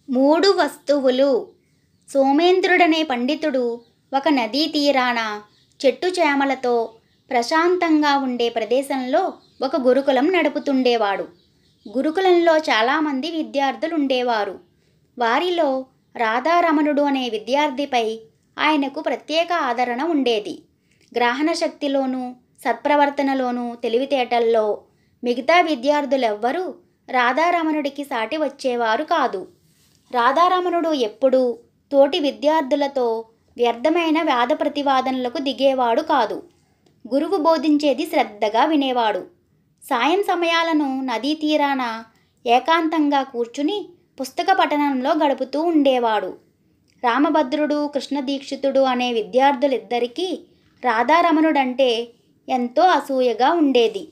మూడు వస్తువులు. సోమేంద్రుడనే పండితుడు ఒక నదీ తీరాన చెట్టు చేమలతో ప్రశాంతంగా ఉండే ప్రదేశంలో ఒక గురుకులం నడుపుతుండేవాడు. గురుకులంలో చాలామంది విద్యార్థులుండేవారు. వారిలో రాధారమణుడు అనే విద్యార్థిపై ఆయనకు ప్రత్యేక ఆదరణ ఉండేది. గ్రహణ శక్తిలోనూ సత్ప్రవర్తనలోనూ తెలివితేటల్లో మిగతా విద్యార్థులెవ్వరూ రాధారమణుడికి సాటి వచ్చేవారు కాదు. రాధారమణుడు ఎప్పుడూ తోటి విద్యార్థులతో వ్యర్థమైన వాద ప్రతివాదనలకు దిగేవాడు కాదు. గురువు బోధించేది శ్రద్ధగా వినేవాడు. సాయం సమయాలను నదీ తీరాన ఏకాంతంగా కూర్చుని పుస్తక పఠనంలో గడుపుతూ ఉండేవాడు. రామభద్రుడు, కృష్ణదీక్షితుడు అనే విద్యార్థులిద్దరికీ రాధారమణుడంటే ఎంతో అసూయగా ఉండేది.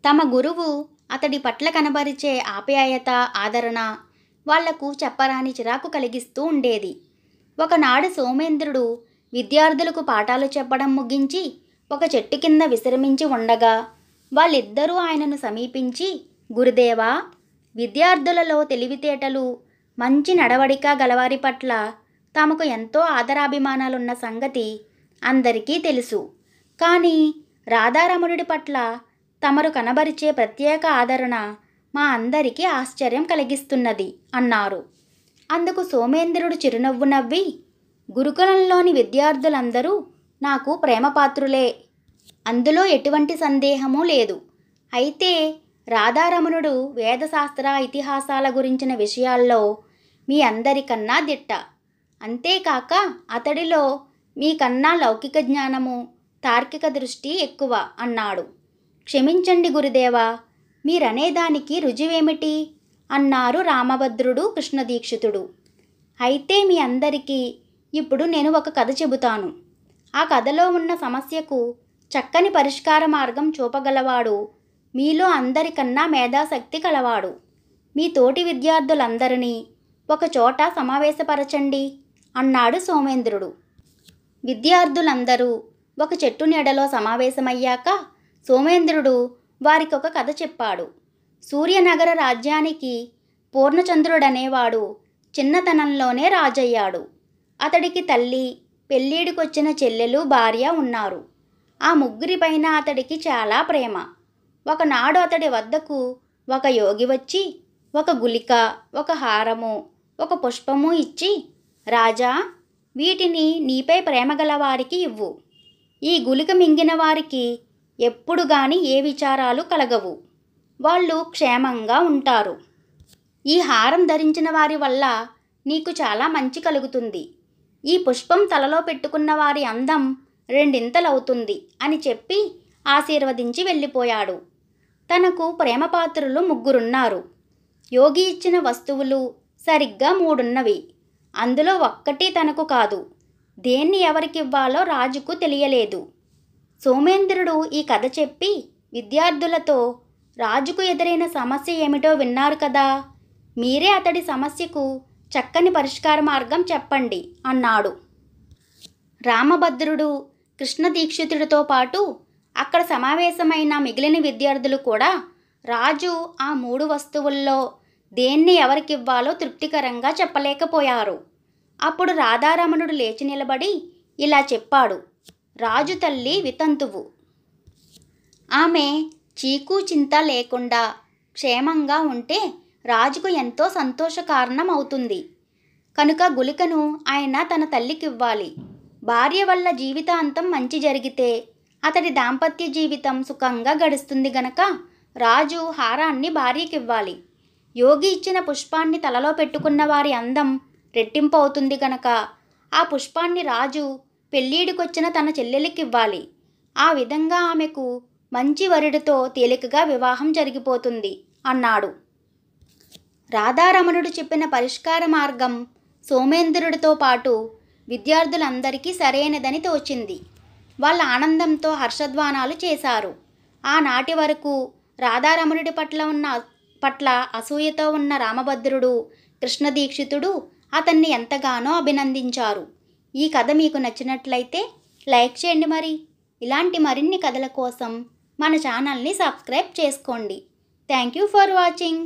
తమ గురువు అతడి పట్ల కనబరిచే ఆప్యాయత, ఆదరణ వాళ్లకు చెప్పరాని చిరాకు కలిగిస్తూ ఉండేది. ఒకనాడు సోమేంద్రుడు విద్యార్థులకు పాఠాలు చెప్పడం ముగించి ఒక చెట్టు కింద విశ్రమించి ఉండగా వాళ్ళిద్దరూ ఆయనను సమీపించి, గురుదేవా, విద్యార్థులలో తెలివితేటలు, మంచి నడవడిక గలవారి పట్ల తమకు ఎంతో ఆదరాభిమానాలున్న సంగతి అందరికీ తెలుసు. కానీ రాధారమణుడి పట్ల తమరు కనబరిచే ప్రత్యేక ఆదరణ మా అందరికీ ఆశ్చర్యం కలిగిస్తున్నది అన్నారు. అందుకు సోమేంద్రుడు చిరునవ్వు నవ్వి, గురుకులంలోని విద్యార్థులందరూ నాకు ప్రేమపాత్రులే, అందులో ఎటువంటి సందేహమూ లేదు. అయితే రాధారమణుడు వేదశాస్త్ర, ఇతిహాసాల గురించిన విషయాల్లో మీ అందరికన్నా దిట్ట. అంతేకాక అతడిలో మీకన్నా లౌకిక జ్ఞానము, తార్కిక దృష్టి ఎక్కువ అన్నాడు. క్షమించండి గురుదేవా, మీరనేదానికి రుజువేమిటి అన్నారు రామభద్రుడు, కృష్ణదీక్షితుడు. అయితే మీ అందరికీ ఇప్పుడు నేను ఒక కథ చెబుతాను. ఆ కథలో ఉన్న సమస్యకు చక్కని పరిష్కార మార్గం చూపగలవాడు మీలో అందరికన్నా మేధాశక్తి కలవాడు. మీ తోటి విద్యార్థులందరినీ ఒక చోట సమావేశపరచండి అన్నాడు సోమేంద్రుడు. విద్యార్థులందరూ ఒక చెట్టు నీడలో సమావేశమయ్యాక సోమేంద్రుడు వారికొక కథ చెప్పాడు. సూర్యనగర రాజ్యానికి పూర్ణచంద్రుడనేవాడు చిన్నతనంలోనే రాజయ్యాడు. అతడికి తల్లి, పెళ్ళిడికొచ్చిన చెల్లెలు, భార్య ఉన్నారు. ఆ ముగ్గురిపైన అతడికి చాలా ప్రేమ. ఒకనాడు అతడి వద్దకు ఒక యోగి వచ్చి ఒక గుళిక, ఒక హారము, ఒక పుష్పము ఇచ్చి, రాజా, వీటిని నీపై ప్రేమ గల వారికి ఇవ్వు. ఈ గుళిక మింగిన వారికి ఎప్పుడు గాని ఏ విచారాలు కలగవు. వాళ్ళు క్షేమంగా ఉంటారు. ఈ హారం ధరించిన వారి వల్ల నీకు చాలా మంచి కలుగుతుంది. ఈ పుష్పం తలలో పెట్టుకున్న వారి అందం రెండింతలవుతుంది అని చెప్పి ఆశీర్వదించి వెళ్ళిపోయాడు. తనకు ప్రేమపాత్రులు ముగ్గురున్నారు. యోగి ఇచ్చిన వస్తువులు సరిగ్గా మూడున్నవి. అందులో ఒక్కటి తనకు కాదు. దేన్ని ఎవరికివ్వాలో రాజుకు తెలియలేదు. సోమేంద్రుడు ఈ కథ చెప్పి విద్యార్థులతో, రాజుకు ఎదురైన సమస్య ఏమిటో విన్నారు కదా, మీరే అతడి సమస్యకు చక్కని పరిష్కార మార్గం చెప్పండి అన్నాడు. రామభద్రుడు, కృష్ణదీక్షితుడితో పాటు అక్కడ సమావేశమైన మిగిలిన విద్యార్థులు కూడా రాజు ఆ మూడు వస్తువుల్లో దేన్ని ఎవరికివ్వాలో తృప్తికరంగా చెప్పలేకపోయారు. అప్పుడు రాధారమణుడు లేచి నిలబడి ఇలా చెప్పాడు. రాజు తల్లి వితంతువు. ఆమె చీకు చింత లేకుండా క్షేమంగా ఉంటే రాజుకు ఎంతో సంతోషకారణం అవుతుంది. కనుక గుళికను ఆయన తన తల్లికివ్వాలి. భార్య వల్ల జీవితాంతం మంచి జరిగితే అతడి దాంపత్య జీవితం సుఖంగా గడుస్తుంది గనక రాజు హారాన్ని భార్యకివ్వాలి. యోగి ఇచ్చిన పుష్పాన్ని తలలో పెట్టుకున్న వారి అందం రెట్టింపు అవుతుంది గనక ఆ పుష్పాన్ని రాజు పెళ్ళీడికొచ్చిన తన చెల్లెలికివ్వాలి. ఆ విధంగా ఆమెకు మంచి వరుడితో తేలికగా వివాహం జరిగిపోతుంది అన్నాడు. రాధారమణుడు చెప్పిన పరిష్కార మార్గం సోమేంద్రుడితో పాటు విద్యార్థులందరికీ సరైనదని తోచింది. వాళ్ళ ఆనందంతో హర్షధ్వానాలు చేశారు. ఆనాటి వరకు రాధారమణుడి పట్ల అసూయతో ఉన్న రామభద్రుడు, కృష్ణదీక్షితుడు అతన్ని ఎంతగానో అభినందించారు. ఈ కథ మీకు నచ్చినట్లయితే లైక్ చేయండి. ఇలాంటి మరిన్ని కథల కోసం మన ఛానల్ని సబ్స్క్రైబ్ చేసుకోండి. Thank you for watching.